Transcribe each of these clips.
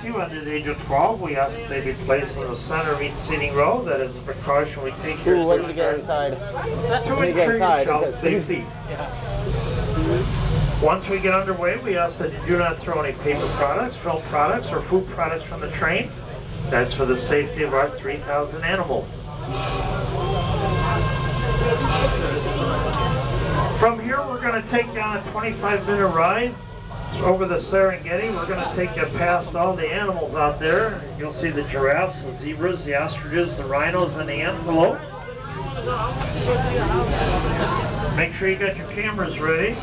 few under the age of 12, we ask that they be placed in the center of each seating row. That is a precaution we take here. Ooh, when did you get inside? To ensure your child's safety. Once we get underway, we ask that you do not throw any paper products, film products, or food products from the train. That's for the safety of our 3,000 animals. From here, we're going to take you on a 25-minute ride over the Serengeti. We're going to take you past all the animals out there. You'll see the giraffes, the zebras, the ostriches, the rhinos, and the antelope. Make sure you got your cameras ready.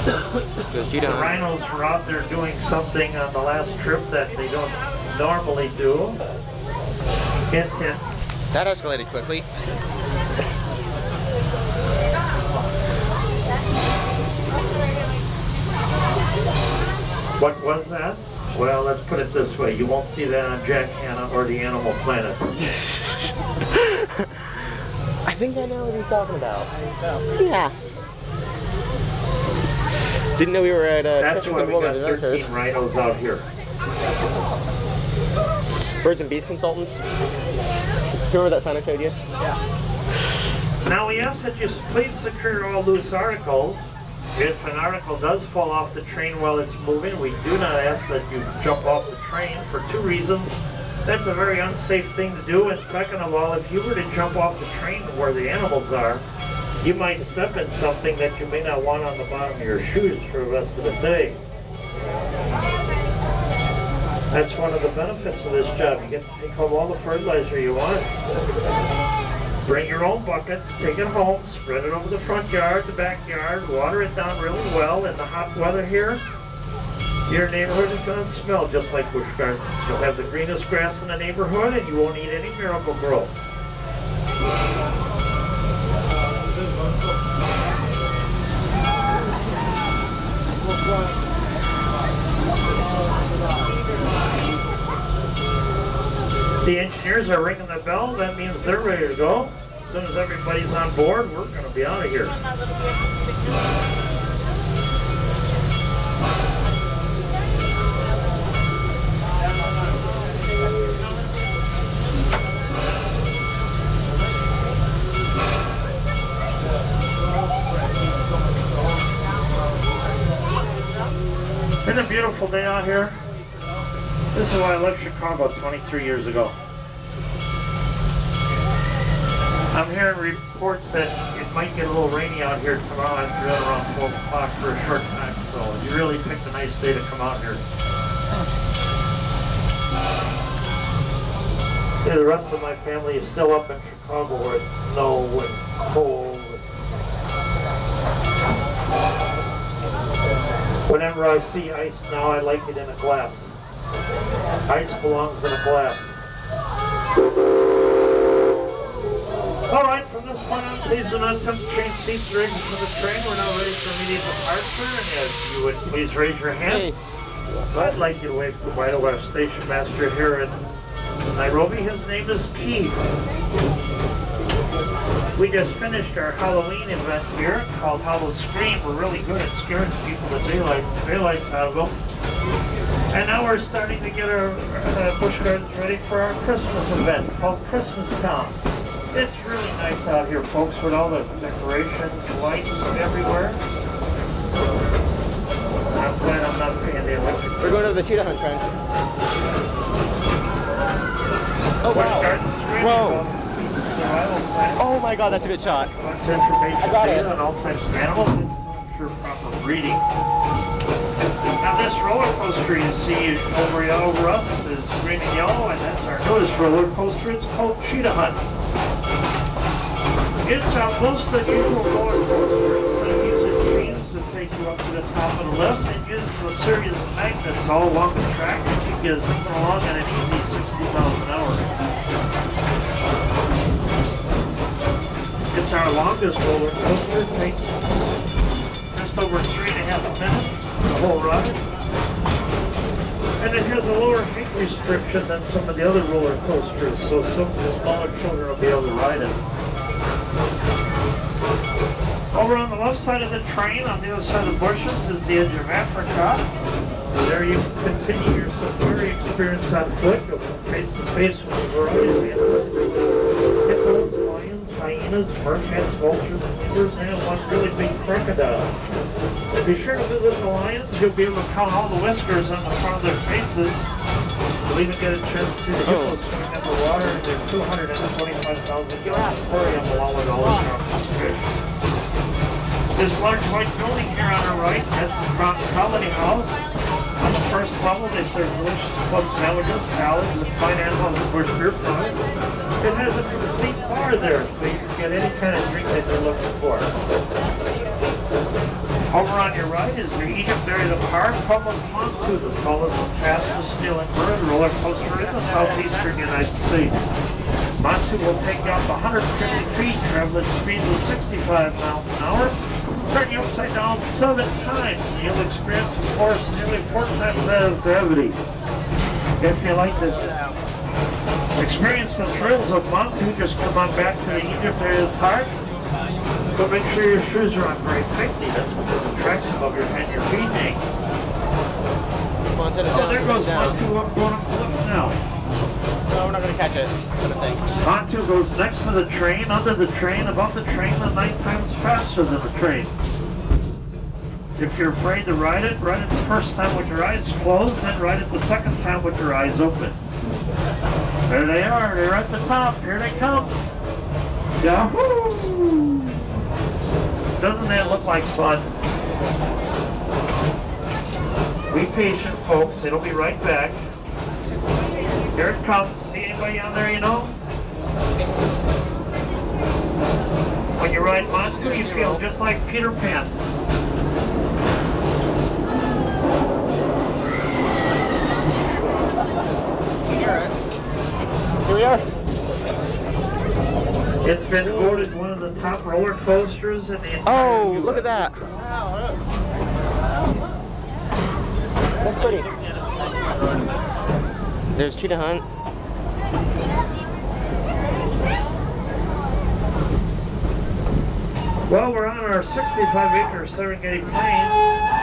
The rhinos were out there doing something on the last trip that they don't normally do. Hint, hint. That escalated quickly. What was that? Well, let's put it this way. You won't see that on Jack Hanna or the Animal Planet. I think I know what you're talking about. Yeah. Didn't know we were at That's why we got 13 rhinos out here. Birds and Bees Consultants. Remember that sign I showed you? Yeah. Now we ask that you please secure all loose articles. If an article does fall off the train while it's moving, we do not ask that you jump off the train for two reasons. That's a very unsafe thing to do, and second of all, if you were to jump off the train where the animals are, you might step in something that you may not want on the bottom of your shoes for the rest of the day. That's one of the benefits of this job. You get to take home all the fertilizer you want. Bring your own buckets, take it home, spread it over the front yard, the backyard, water it down really well. In the hot weather here, your neighborhood is going to smell just like Busch Gardens. You'll have the greenest grass in the neighborhood and you won't need any miracle grow. The engineers are ringing the bell. That means they're ready to go. As soon as everybody's on board, we're going to be out of here. Isn't it a beautiful day out here? This is why I left Chicago 23 years ago. I'm hearing reports that it might get a little rainy out here tomorrow afternoon around 4 o'clock for a short time, so you really picked a nice day to come out here. Yeah, the rest of my family is still up in Chicago where it's snow and cold. Whenever I see ice now, I like it in a glass. Ice belongs in a glass. All right, from this point on, please do not attempt to change seats or exit from the train. We're now ready for immediate departure, and if you would please raise your hand. I'd like you to wave goodbye to our station master here in Nairobi. His name is Keith. We just finished our Halloween event here called Hollow Scream. We're really good at scaring people the daylights out of them. And now we're starting to get our Busch Gardens ready for our Christmas event called Christmas Town. It's really nice out here, folks, with all the decorations, lights everywhere. I'm glad I'm not paying the electric bill. We're going to the cheetah hunt trench. Oh, wow. Whoa. Oh my god, that's a good shot. I got it. On all types of animals, ensure proper breeding. Now this roller coaster you see over us is green and yellow, and that's our newest roller coaster. It's called Cheetah Hunt. It's our most unusual roller coaster. Instead of using chains to take you up to the top of the lift, it uses a series of magnets all along the track to keep you zipping along at an easy 60 miles an hour. It's our longest roller coaster. It takes just over 3.5 minutes, the whole ride. And it has a lower height restriction than some of the other roller coasters, so some of the smaller children will be able to ride it. Over on the left side of the train, on the other side of the bushes, is the edge of Africa. There you continue your safari experience on foot, go face to face with a variety of animals. Hippos, lions, hyenas, mercats, vultures, zebras, and one really big crocodile. Be sure to visit the lions. You'll be able to count all the whiskers on the front of their faces. You'll even get a chance to see the hippos swimming in the water in their 225,000 gallon aquarium along with all the tropical fish. This large white building here on the right, that's the Crown Colony House. On the first level, they serve delicious club sandwiches, salads, and fine animals and Busch beer products. It has a complete bar there, so you can get any kind of drink that you're looking for. Over on your right is the Egypt area of the park, home of Montu, the tallest and fastest stealing bird roller coaster in the southeastern United States. Montu will take you up 150 feet, travel at speeds of 65 miles an hour, turn you upside down 7 times, and you'll experience a force nearly 4 times that of gravity. If you like this, experience the thrills of Montu, just come on back to the Egypt area of the park. But make sure your shoes are on very tightly. That's because the tracks above your head and your feet ain't. Oh, there goes Montu up, going up the lift now. No, we're not going to catch it, sort of thing. Montu goes next to the train, under the train, above the train, and 9 times faster than the train. If you're afraid to ride it the first time with your eyes closed, then ride it the second time with your eyes open. There they are, they're at the top, here they come. Yahoo! Doesn't that look like fun? Be patient, folks. It'll be right back. Here it comes. See anybody on there you know? When you ride Montu, you feel just like Peter Pan. Here we are. It's been voted one of the top roller coasters in the entire Oh, US. look at that. That's pretty. There's Cheetah Hunt. Well, we're on our 65-acre Serengeti Plains.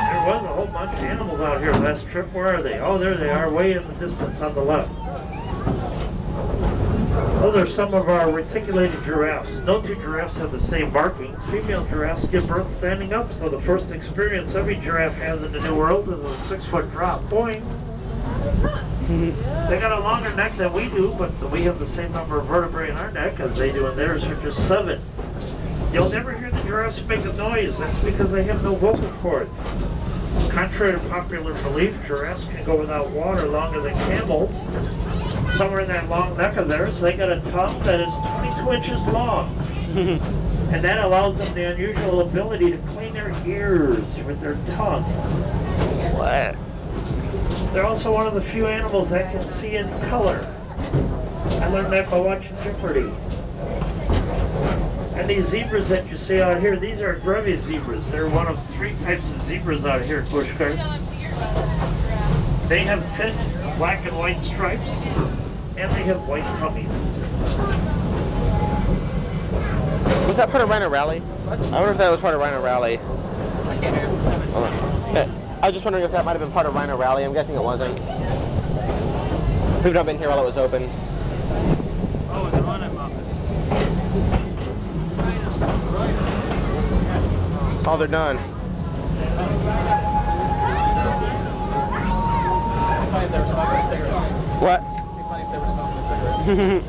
There was a whole bunch of animals out here last trip. Where are they? Oh, there they are, way in the distance on the left. Those are some of our reticulated giraffes. No 2 giraffes have the same markings. Female giraffes give birth standing up, so the first experience every giraffe has in the New World is a 6-foot drop. Boing! They got a longer neck than we do, but we have the same number of vertebrae in our neck as they do in theirs, which is 7. You'll never hear the giraffes make a noise. That's because they have no vocal cords. Contrary to popular belief, giraffes can go without water longer than camels. Somewhere in that long neck of theirs, they got a tongue that is 22 inches long. And that allows them the unusual ability to clean their ears with their tongue. What? They're also one of the few animals that can see in color. I learned that by watching Jeopardy. And these zebras that you see out here, these are Grevy zebras. They're one of 3 types of zebras out here at Busch Gardens. They have thin black and white stripes, and they have white tummies. Was that part of Rhino Rally? What? I wonder if that was part of Rhino Rally. I can't hear. I was just wondering if that might have been part of Rhino Rally. I'm guessing it wasn't. We've not been here while it was open. Oh, the run-up office. Oh, they're done. Funny if they were smoking a cigarette. What? It'd be funny if they were smoking a cigarette.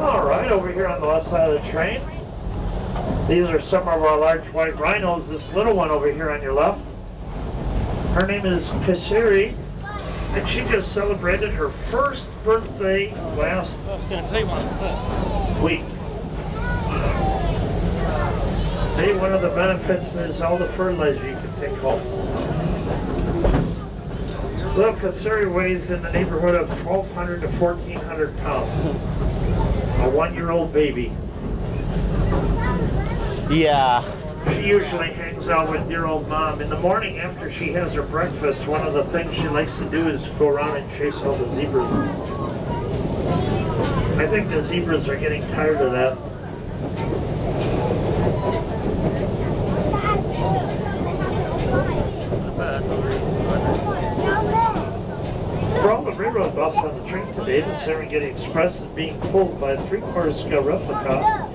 All right, over here on the left side of the train, these are some of our large white rhinos. This little one over here on your left, her name is Kasiri, and she just celebrated her first birthday last week. See, one of the benefits is all the fertilizer you can take home. Little Kasiri weighs in the neighborhood of 1,200 to 1,400 pounds. A 1-year-old baby. Yeah. She usually hangs out with dear old mom. In the morning after she has her breakfast, one of the things she likes to do is go around and chase all the zebras. I think the zebras are getting tired of that. railroad buffs on the train today. The Serengeti Express is being pulled by a 3/4 scale replica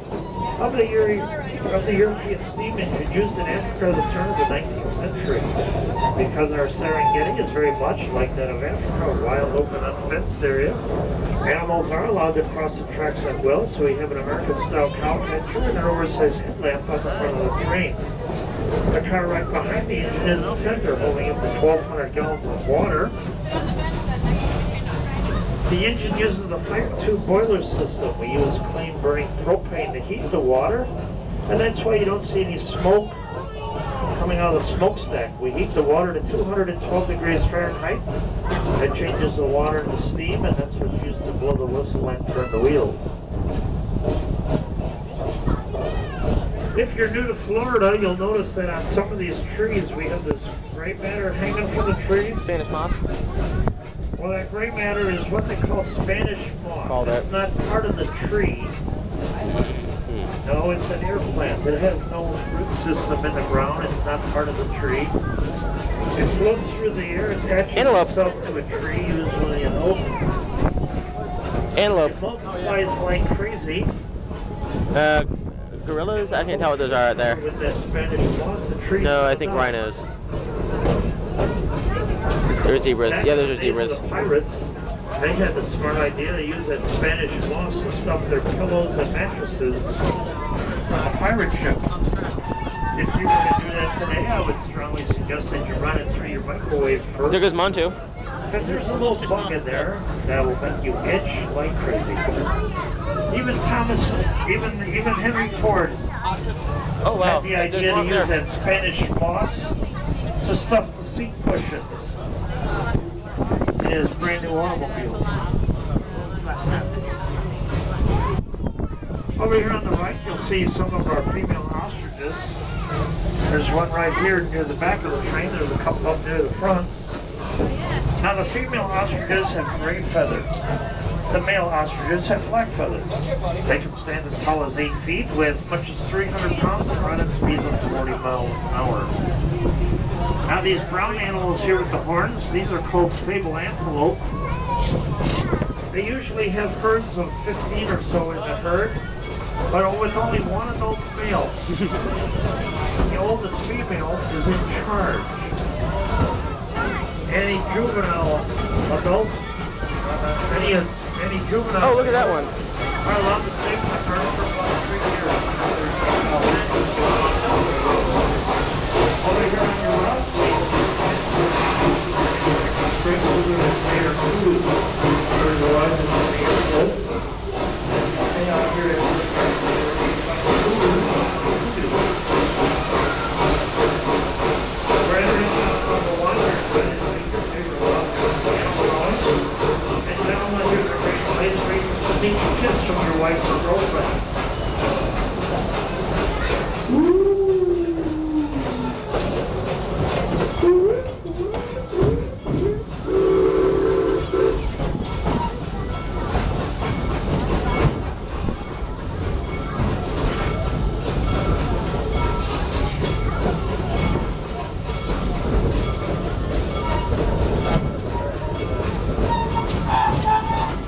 of the European steam engine used in Africa at the turn of the 19th century. Because our Serengeti is very much like that of Africa, a wild, open, unfenced area, animals are allowed to cross the tracks at will, so we have an American-style cow catcher and an oversized headlamp on the front of the train. The car right behind the engine is a tender holding up to 1,200 gallons of water. The engine uses a fire tube boiler system. We use clean burning propane to heat the water, and that's why you don't see any smoke coming out of the smokestack. We heat the water to 212 degrees Fahrenheit. That changes the water into steam, and that's what's used to blow the whistle and turn the wheels. If you're new to Florida, you'll notice that on some of these trees we have this gray matter hanging from the trees. Spanish moss? Well, that gray matter is what they call Spanish moss. It's not part of the tree. No, it's an air plant. It has no root system in the ground. It's not part of the tree. It floats through the air, attaches itself to a tree, usually an oak. Antelope. It multiplies like crazy. Gorillas? I can't tell what those are right there. With that Spanish moss, the tree. No, I think rhinos. Or zebras. Yeah, those are zebras. The pirates, they had the smart idea to use that Spanish moss to stuff their pillows and mattresses on a pirate ship. If you were to do that today, I would strongly suggest that you run it through your microwave first. There goes Montu. Because there's a little bug in there that will make you itch like crazy. Even even Henry Ford had the idea to use that Spanish moss to stuff the seat cushions in his brand new automobile. Over here on the right, you'll see some of our female ostriches. There's one right here near the back of the train. There's a couple up near the front. Now the female ostriches have gray feathers. The male ostriches have black feathers. They can stand as tall as 8 feet, weigh as much as 300 pounds, and run at speeds of 40 miles an hour. Now these brown animals here with the horns, these are called sable antelope. They usually have herds of 15 or so in the herd, but with only one adult male. The oldest female is in charge. Any juvenile adult, any juvenile. Oh, look at that one. Are allowed to stay in the herd for about 3 years. Over here on your left, straight over the air food. There's a lot of the and out here take a kiss from your wife or girlfriend.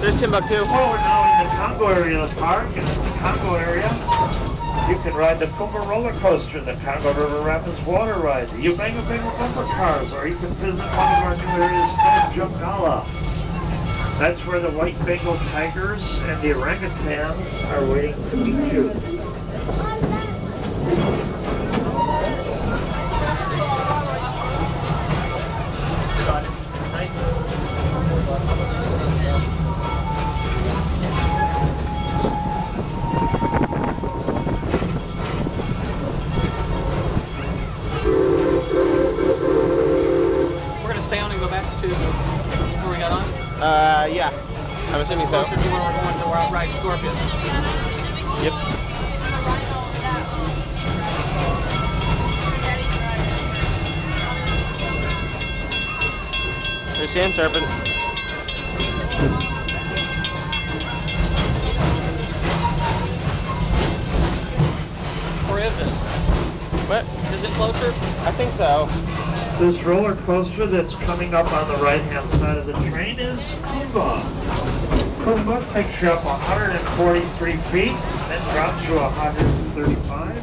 There's Timbuktu. Well, we're now in the Congo area of the park, and in the Congo area, you can ride the Kumba roller coaster, the Congo River Rapids water ride, the Ubango Bango bumper cars, or you can visit one of our new areas called Jungala. That's where the white Bengal tigers and the orangutans are waiting to meet you. Yeah. I'm assuming so. Closer to where we're going to where I ride Scorpion. Yep. There's Sand Serpent. Or is it? What? Is it closer? I think so. This roller coaster that's coming up on the right-hand side of the train is Kumba. Kumba takes you up 143 feet, then drops you 135.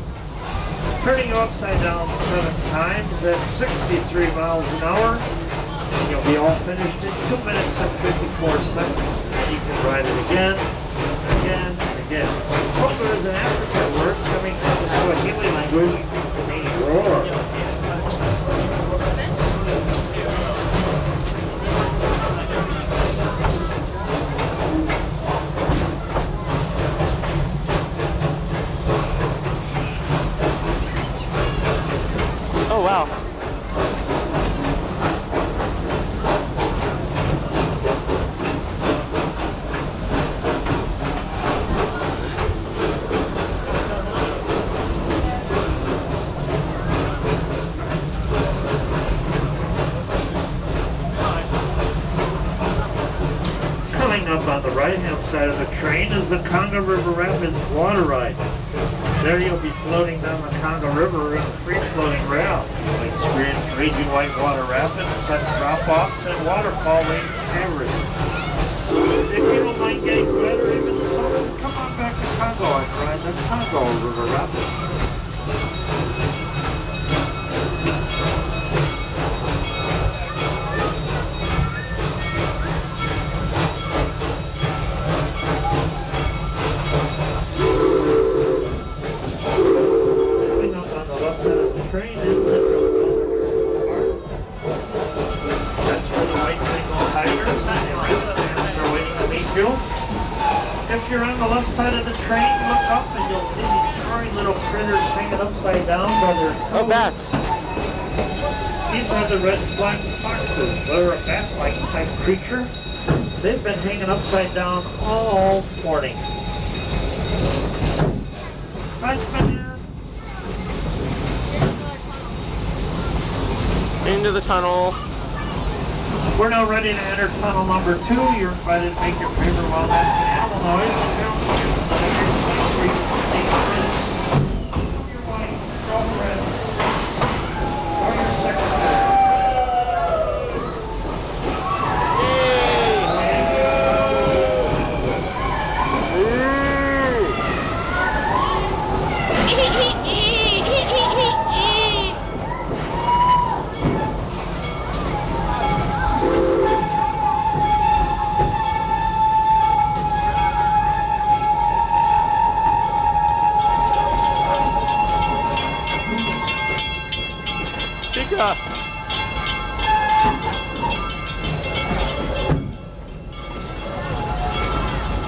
Turning you upside down 7 times at 63 miles an hour. You'll be all finished in 2 minutes and 54 seconds. And you can ride it again, again, and again. Kumba is an African word coming from the Swahili language, meaning roar. Oh, wow. Coming up on the right-hand side of the train is the Congo River Rapids water ride. There you'll be floating down the Congo River in a free-floating raft. You'll experience raging whitewater rapids, sudden drop-offs, and waterfall range caverns. If you don't mind getting wet or even soaked, come on back to Congo and ride the Congo River Rapids. Train is the that's where the white Bengal tigers and are waiting to meet you. If you're on the left side of the train, look up and you'll see these soaring little critters hanging upside down by their toes. Oh, bats. These are the red-flagged foxes. They're a bat-like type creature. They've been hanging upside down all morning. Bye, Spencer. Into the tunnel. We're now ready to enter tunnel number 2. You're invited to make your favorite wildlife animal noise. Your wife, girlfriend, or your secretary.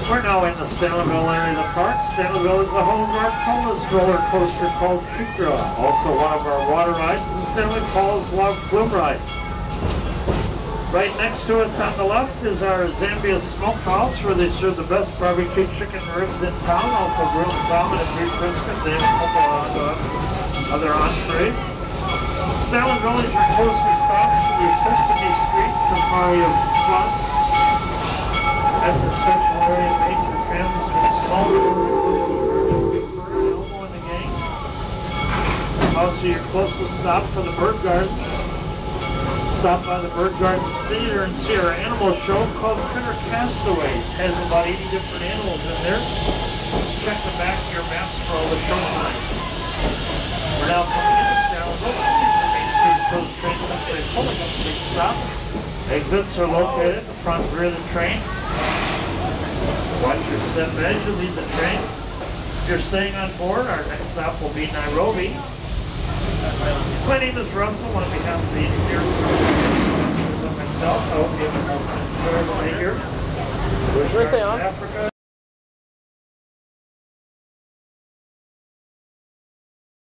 We're now in the Stanleyville area of the park. Stanleyville is the home of our tallest roller coaster called Chikra. Also one of our water rides is the Stanley Falls Log Flume Ride. Right next to us on the left is our Zambia Smokehouse, where they serve the best barbecue chicken ribs in town, also grilled salmon and beef brisket, and a couple of other entrees. Stanleyville is your closest stop to the Sesame Street Safari of Fun. That's a special area made for families with small elbow in the gang. Also your closest stop for the bird garden. Stop by the Bird Garden Theater and see our animal show called Critter Castaways. It has about 80 different animals in there. Check the back of your maps for all the show times. We're now coming into Stanleyville. The Main Street Coast train is pulling up to stop. Exits are located in the front rear of the train. Watch your step as you leave the train. If you're staying on board, our next stop will be Nairobi. My name is Russell. On behalf of the engineers and myself, I hope you have a enjoyable day here. Where's on? Africa.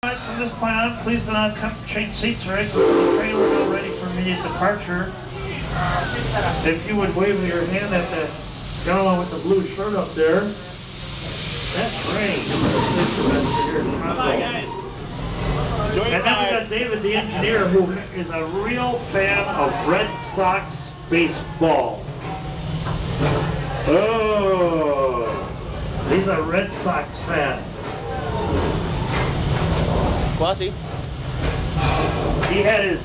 Alright, from this point on, please do not change seats or exit the train. We're now ready for immediate departure. If you would wave your hand at the gentleman with the blue shirt up there. That's great. Bye, guys. And then we got David, the engineer, who is a real fan of Red Sox baseball. Oh, he's a Red Sox fan. Classy. He had his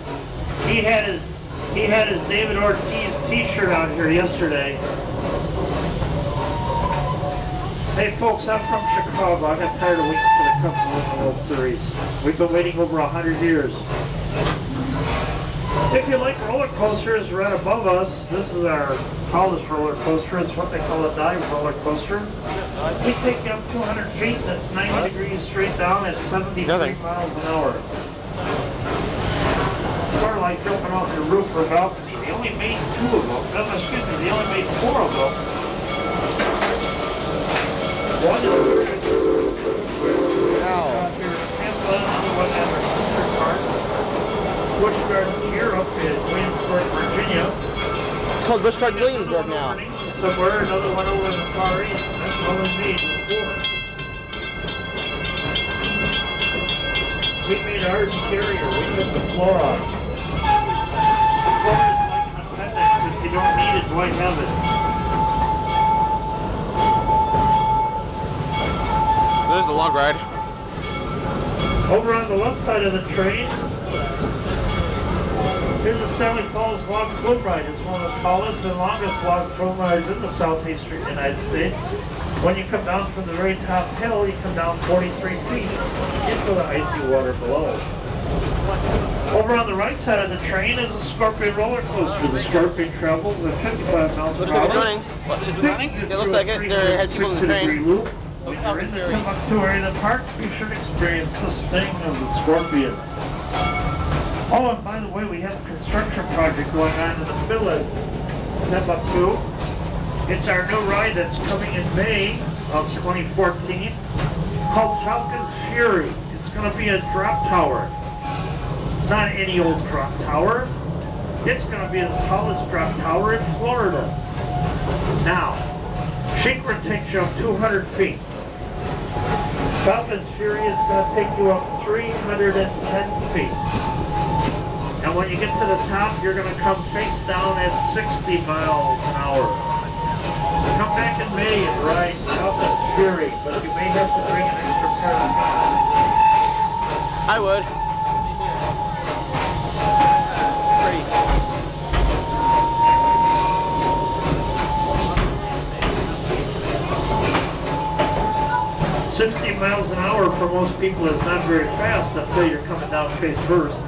He had his David Ortiz t-shirt on here yesterday. Hey folks, I'm from Chicago. I got tired of waiting for the Cubs to win the World Series. We've been waiting over 100 years. If you like roller coasters right above us, this is our tallest roller coaster. It's what they call a dive roller coaster. We take you up 200 feet, that's 90 degrees straight down at 73 miles an hour. Sort of like jumping off the roof or balcony. They only made 2 of them. Excuse me, they only made 4 of them. One is Tampa, another one at our sister park. Busch here up in Williamsburg, Virginia. It's called Busch Williamsburg now. Somewhere, another one over in the Far East. That's all they made before. We made ours scarier. We took the floor off. The floor is like an appendix. If you don't need it, why have it? There's the log ride. Over on the left side of the train, here's the Sally Falls Log Flume Ride. It's one of the tallest and longest log flume rides in the southeastern United States. When you come down from the very top hill, you come down 43 feet into the icy water below. Over on the right side of the train is a Scorpion roller coaster. The Scorpion travels at 55 miles per hour. It's running. What, is it running? It looks like it. There had people in the train. Loop. When you're in the Timbuktu area of the park, you should experience the sting of the Scorpion. Oh, and by the way, we have a construction project going on in the middle of Timbuktu. It's our new ride that's coming in May of 2014 called Falcon's Fury. It's going to be a drop tower. Not any old drop tower. It's going to be the tallest drop tower in Florida. Now, Secret takes you up 200 feet. Falcon's Fury is going to take you up 310 feet. And when you get to the top, you're going to come face down at 60 miles an hour. Come back in May and ride Falcon's Fury, but you may have to bring an extra pair of hands. I would. Pretty. 60 miles an hour for most people is not very fast until you're coming down face first.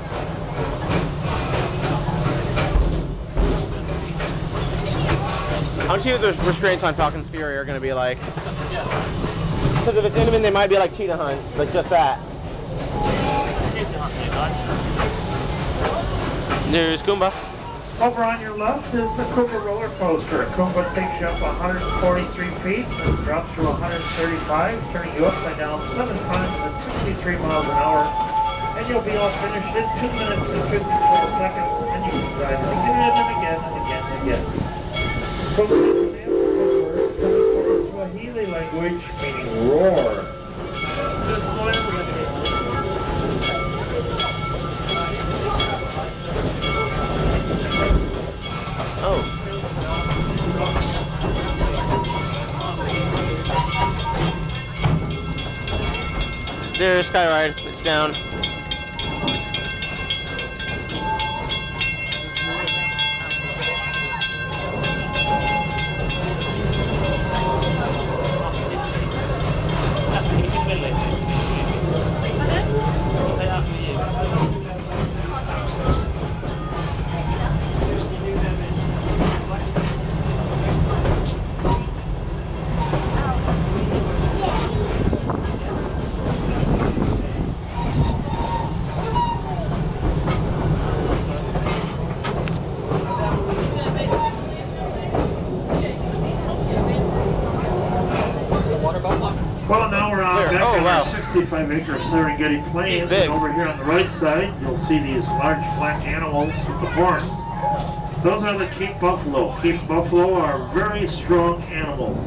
I want to see what those restraints on Falcon's Fury are going to be like. Because if it's intimate, they might be like cheetah hunt, like just that. There's Kumba. Over on your left is the Kumba roller coaster. Kumba takes you up 143 feet and drops you 135, turning you upside down 7 times at 63 miles an hour. And you'll be all finished in 2 minutes and 54 seconds, and you can drive it again and again and again and again. Kumba is a word coming from the Swahili language, meaning roar. Oh. There's Skyride. It's down. Well, now we're back on our 65-acre Serengeti Plains, and over here on the right side, you'll see these large black animals with the horns. Those are the Cape buffalo. Cape buffalo are very strong animals.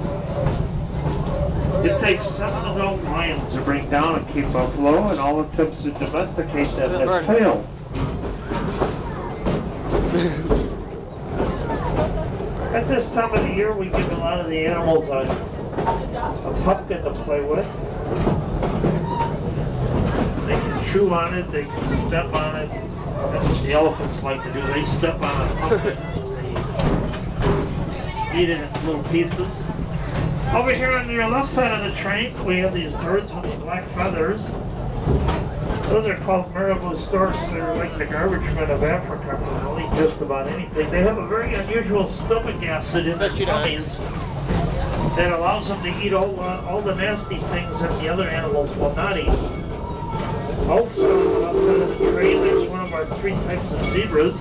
It takes 7 adult lions to bring down a Cape buffalo, and all attempts to domesticate them have failed. At this time of the year, we give a lot of the animals a pumpkin to play with. They can chew on it, they can step on it. That's what the elephants like to do. They step on a pumpkin, they eat it in little pieces. Over here on your left side of the train, we have these birds with the black feathers. Those are called marabou storks. They're like the garbage men of Africa. They'll eat just about anything. They have a very unusual stomach acid in their tummies that allows them to eat all the nasty things that the other animals will not eat. Also, outside of the train, there's one of our 3 types of zebras.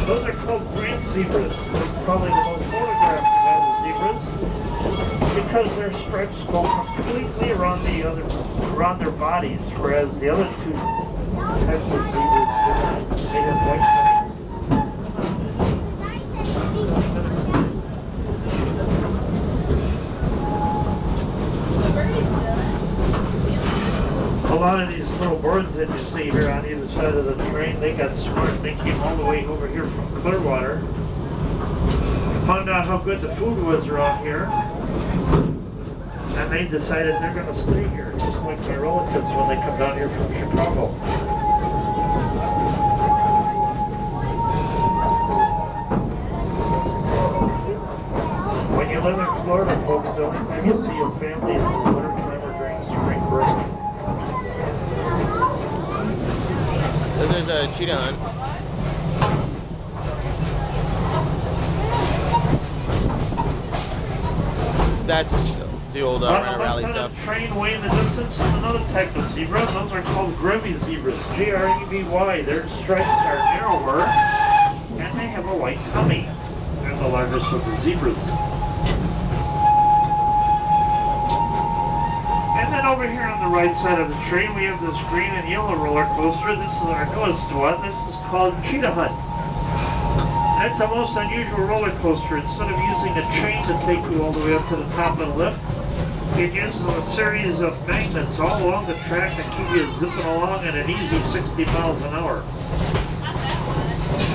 Those are called grand zebras. They're probably the most photographed of zebras because their stripes go completely around their bodies, whereas the other 2 types of zebras they have white tummies. A lot of these little birds that you see here on either side of the train, they got smart. They came all the way over here from Clearwater. Found out how good the food was around here. And they decided they're going to stay here, just like my relatives when they come down here from Chicago. When you live in Florida, folks, the only time you see your family is in the wintertime or during spring break. So there's a cheetah hunt. That's the old rally stuff. Train way in the distance is another type of zebra. Those are called Grevy zebras. G-R-E-V-Y. Their stripes are narrower, and they have a white tummy. They're the largest of the zebras. And then over here on the right side of the train, we have this green and yellow roller coaster. This is our newest one. This is called Cheetah Hunt. That's the most unusual roller coaster. Instead of using a chain to take you all the way up to the top of the lift, it uses a series of magnets all along the track that keep you zipping along at an easy 60 miles an hour.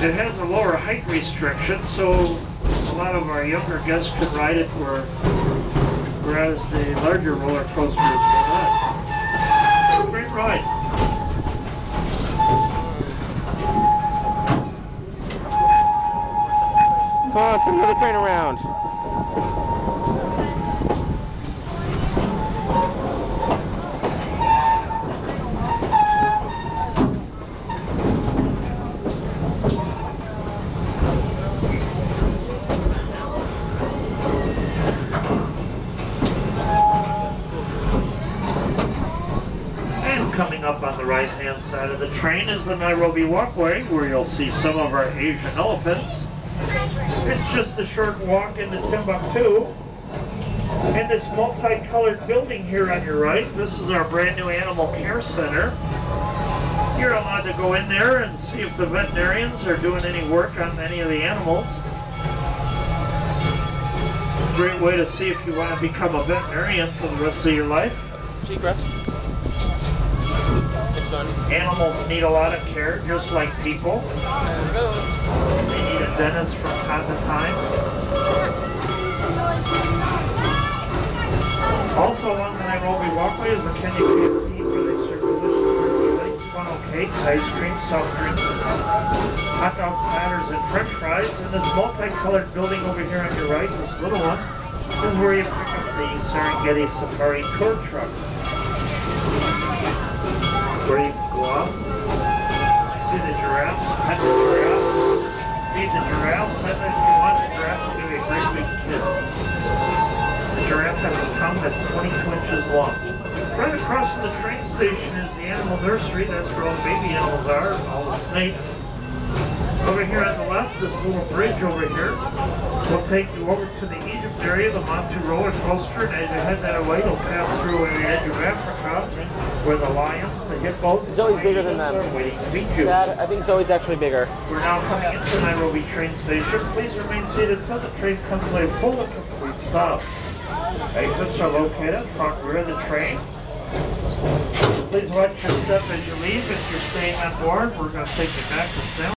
It has a lower height restriction, so a lot of our younger guests can ride it whereas the larger roller coasters will not. It's a great ride. Oh, it's another train around. And coming up on the right-hand side of the train is the Nairobi Walkway, where you'll see some of our Asian elephants. It's just a short walk into Timbuktu. And this multicolored building here on your right, this is our brand new animal care center. You're allowed to go in there and see if the veterinarians are doing any work on any of the animals. Great way to see if you want to become a veterinarian for the rest of your life. Secret. It's done. Animals need a lot of care, just like people. There we go. They need a dentist from time to time. Also along the Nairobi Walkway is the Kenya KFC, where they serve delicious turkey legs, funnel cake, ice cream, soft drinks, hot dog platters, and french fries. And this multicolored building over here on your right, this little one, is where you pick up the Serengeti Safari tour truck. Where you can go out, see the giraffes, pet the giraffes, feed the giraffes, and if you want, the giraffe will give you a great big kiss. The giraffe has a tongue that's 22 inches long. Right across from the train station is the animal nursery. That's where all the baby animals are, all the snakes. Over here on the left, this little bridge over here will take you over to the Egypt area, the Montu roller coaster, and as you head that way, you'll pass through the edge of Africa, where the lions, the hippos, Zoe's bigger than them. are waiting to meet you. Dad, I think Zoe's actually bigger. We're now coming into Nairobi train station. Please remain seated until the train comes to a full and complete stop. Exits are located front rear of the train. Please watch your step as you leave. If you're staying on board, we're going to take you back to Stanley.